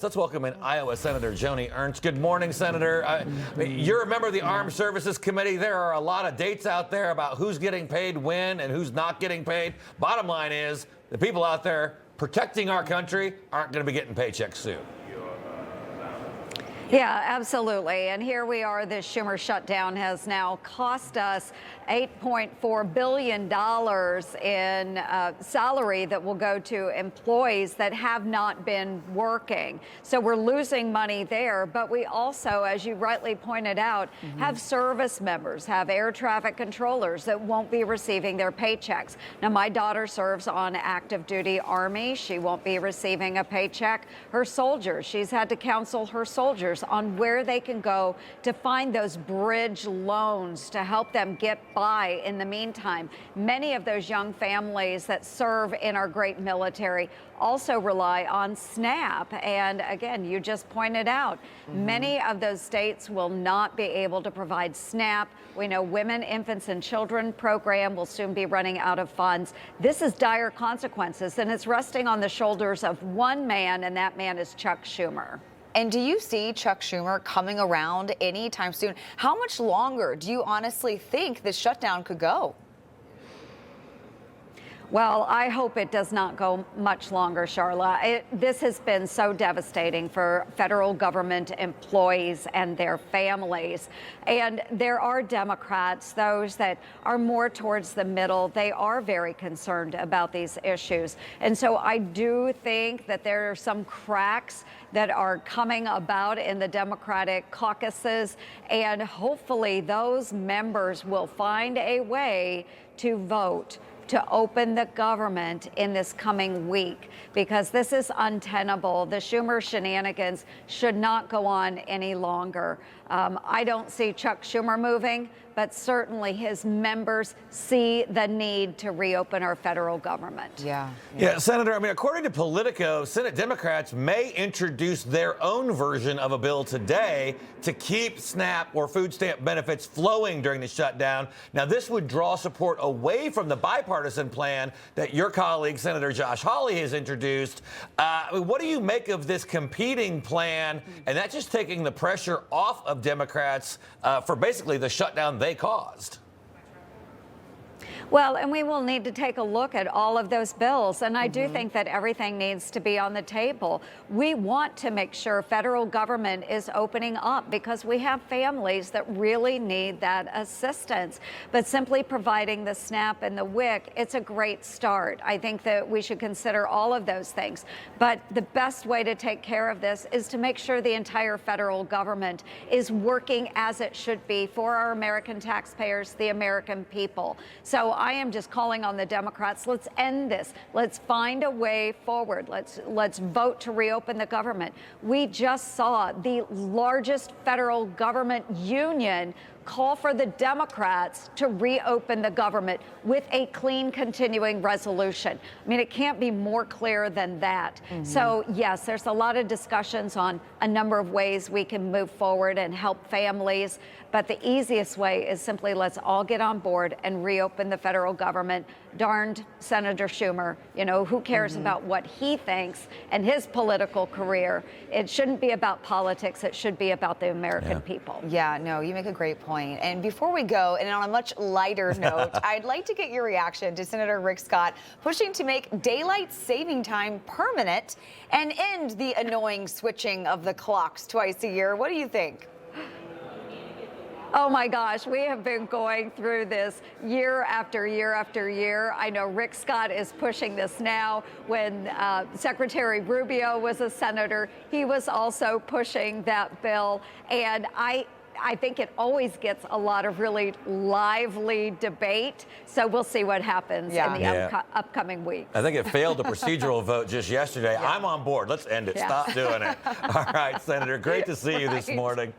Let's welcome in Iowa Senator Joni Ernst. Good morning, Senator. You're a member of the Armed Services Committee. There are a lot of dates out there about who's getting paid when and who's not getting paid. Bottom line is the people out there protecting our country aren't going to be getting paychecks soon. Yeah, absolutely. And here we are. This Schumer shutdown has now cost us $8.4 billion in salary that will go to employees that have not been working. So we're losing money there. But we also, as you rightly pointed out, have service members, have air traffic controllers that won't be receiving their paychecks. Now, my daughter serves on active duty Army. She won't be receiving a paycheck. Her soldiers, she's had to counsel her soldiers on where they can go to find those bridge loans to help them get by in the meantime. Many of those young families that serve in our great military also rely on SNAP. And again, you just pointed out, many of those states will not be able to provide SNAP. We know Women, Infants, and Children program will soon be running out of funds. This is dire consequences, and it's resting on the shoulders of one man, and that man is Chuck Schmuer. And do you see Chuck Schmuer coming around anytime soon? How much longer do you honestly think this shutdown could go? Well, I hope it does not go much longer, Charla. This has been so devastating for federal government employees and their families. And there are Democrats, those that are more towards the middle, they are very concerned about these issues. And so I do think that there are some cracks that are coming about in the Democratic caucuses. And hopefully those members will find a way to vote to open the government in this coming week, because this is untenable. The Schumer shenanigans should not go on any longer. I don't see Chuck Schumer moving, but certainly his members see the need to reopen our federal government. Yeah, Senator, according to Politico, Senate Democrats may introduce their own version of a bill today to keep SNAP or food stamp benefits flowing during the shutdown. Now, this would draw support away from the bipartisan plan that your colleague, Senator Josh Hawley, has introduced. What do you make of this competing plan, and that just taking the pressure off of Democrats for basically the shutdown they caused? Well, and we will need to take a look at all of those bills. And I do think that everything needs to be on the table. We want to make sure federal government is opening up because we have families that really need that assistance. But simply providing the SNAP and the WIC, it's a great start. I think that we should consider all of those things. But the best way to take care of this is to make sure the entire federal government is working as it should be for our American taxpayers, the American people. So I am just calling on the Democrats. Let's end this. Let's find a way forward. Let's vote to reopen the government. We just saw the largest federal government union call for the Democrats to reopen the government with a clean continuing resolution. It can't be more clear than that. So yes, there's a lot of discussions on a number of ways we can move forward and help families. But the easiest way is simply let's all get on board and reopen the federal government. Darned Senator Schumer, who cares about what he thinks and his political career? It shouldn't be about politics. It should be about the American people. Yeah, no, you make a great point. And before we go, and on a much lighter note, I'd like to get your reaction to Senator Rick Scott pushing to make daylight saving time permanent and end the annoying switching of the clocks twice a year. What do you think? Oh my gosh, we have been going through this year after year after year. I know Rick Scott is pushing this now. When Secretary Rubio was a senator, he was also pushing that bill. And I think it always gets a lot of really lively debate. So we'll see what happens in the upcoming week. I think it failed the procedural vote just yesterday. I'm on board. Let's end it. Stop doing it. All right, Senator, great to see you this morning.